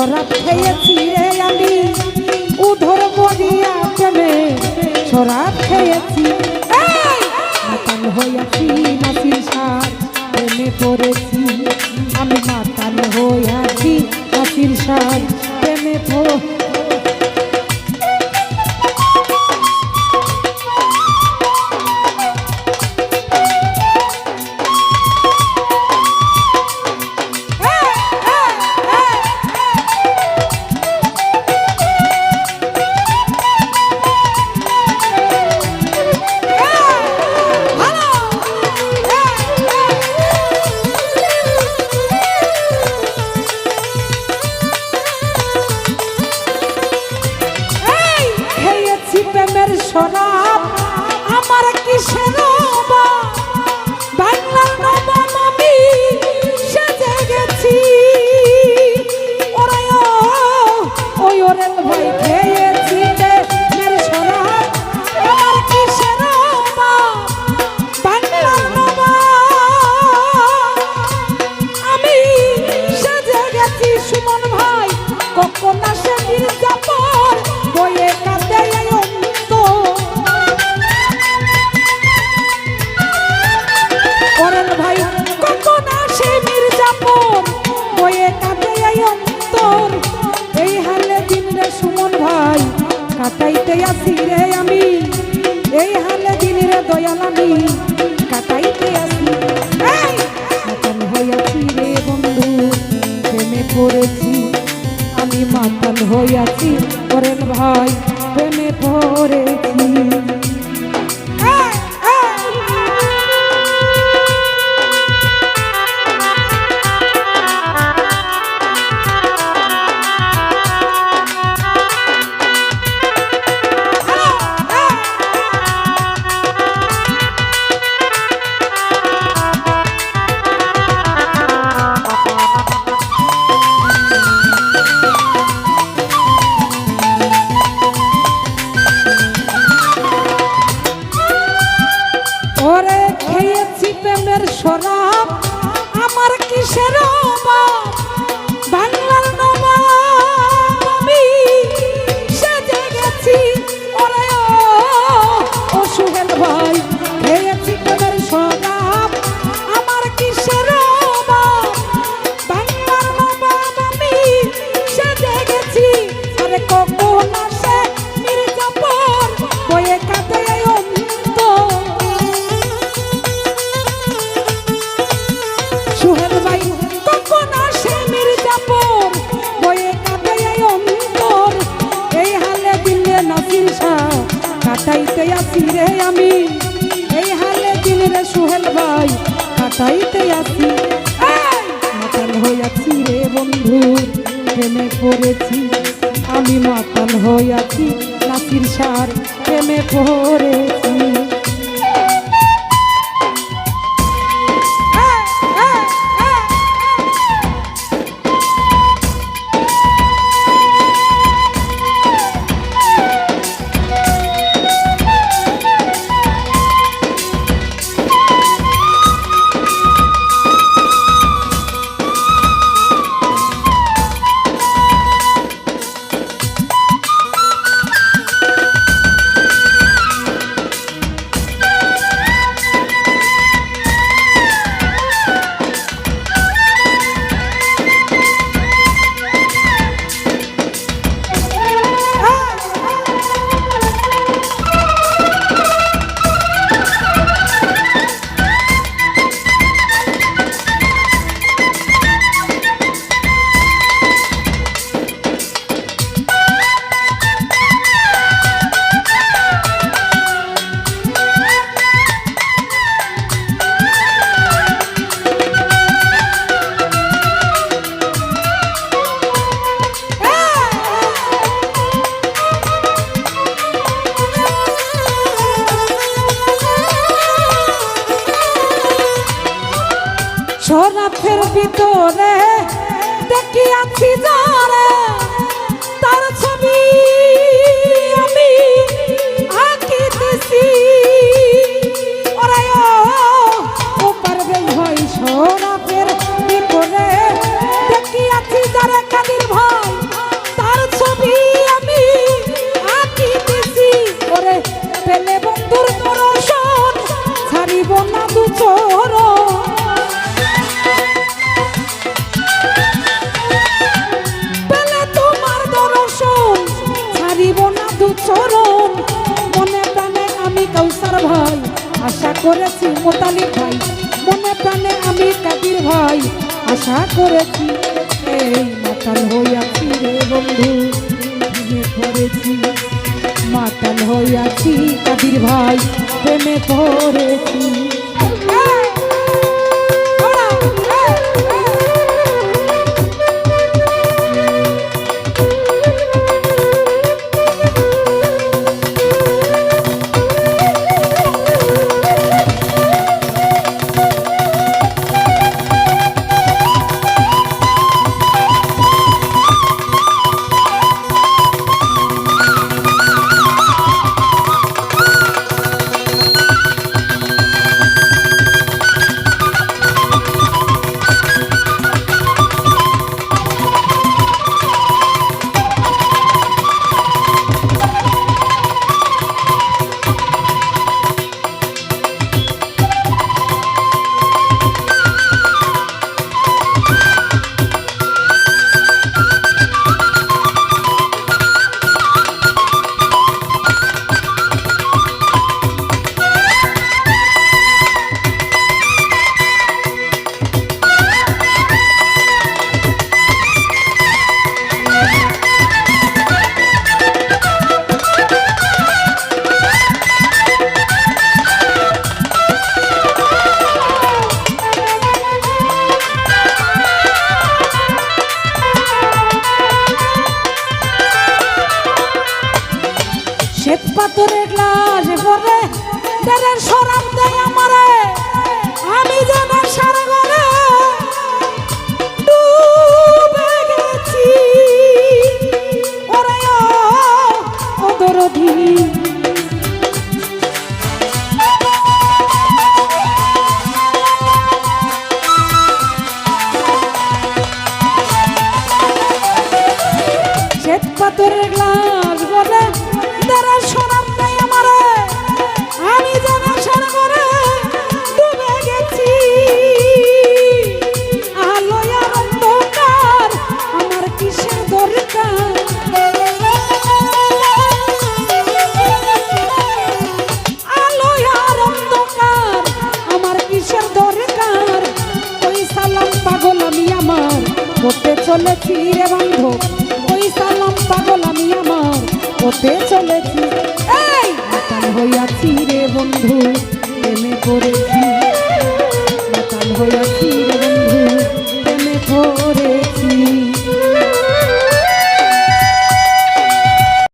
শরাব খেয়েছি রে আমি উধর মরিয়া প্রেমে শরাব খেয়েছি মাতাল হইয়াছি নাসির শাহ প্রেমে পড়েছি আমি মাতাল হইয়াছি নাসির শাহ প্রেমে প্রেমের শরাব আমার কিসের বাংলার নবাব আমি সেজে গেছি ওই ওরে ভাই খেয়েছি প্রেমের শরাব আমার কিসের বাংলার নবাব আমি সেজে গেছি সুমন ভাই কখন আসে মির্জাপুর বইয়ে কাঁদে ভাই কখন আসে মির্জাপুর বইয়ে কাঁদে অন্তর এই হালে দিন রে সুমন ভাই কাটাইতে আসি রে আমি এই হালে দিন রে দয়াল আমি কাটাইতে আসি মাতাল হইয়াছি রে বন্ধু প্রেমে পড়েছি আমি মাতাল হইয়াছি করেন ভাই প্রেমে পড়েছি ওরে খেয়েছি প্রেমের শরাব আমার কিসের বাংলার নবাব আমি সেজে গেছি ওরে ও সুহেল ভাই খেয়েছি প্রেমের শরাব আমার কিসের বাংলার নবাব আমি সেজে গেছি আরে কখন আসে মির্জাপুর বইয়ে কাঁদে সুহেল ভাই কখন আসে মির্জাপুর বইয়ে কাঁদে অন্তর এই হালে দিলে নাসির শাহ কাটাইতে আসি রে আমি এই হালে দিন রে সুহেল ভাই কাটাইতে আসি মাতাল হইয়াছি রে বন্ধু প্রেমে পড়েছি আমি মাতাল হইয়াছি নাসির শাহ প্রেমে পড়েছি শরাবের ভিতরে দেখিয়াছি যারে তার ছবি আমি আঁকিতেছি ওরে ও পারবে ভাই শরাবের ভিতরে দেখিয়াছি যারে কাদির ভাই বন্ধুর দর্শন ছাড়িব না দু চরণ পেলে তোমার দর্শন ছাড়িব না দু চরণ মনে প্রাণে আমি কাউসার ভাই আশা করেছি মোতালিব ভাই মনে প্রাণে আমি কাদির ভাই আশা করেছি এই মাতাল হইয়াছি রে বন্ধু প্রেমে পড়েছি মাতাল হইয়াছি কাদির ভাই প্রেমে পড়েছি শ্বেত পাথরের গ্লাস ভরে দেরের শরাব দেয় আমারে আমি যেন সারা ঘরে ডুবে গেছি ওরে ও দরদি শ্বেত পাথরের গ্লাস ভরে তারা শরাব নাই আমারে আমি জানা সারা করে ডুবে গেছি আলো আর অন্ধকার আমার কিসের দরকার আলো আর অন্ধকার আমার কিসের দরকার ওই সালাম পাগল আমি আমার হতে চলেছি রে বান্ধব ওই সালাম পাগল আমি আমার হতে চলেছি এই মাতাল হইয়াছি রে বন্ধু প্রেমে পড়েছি মাতাল হইয়াছি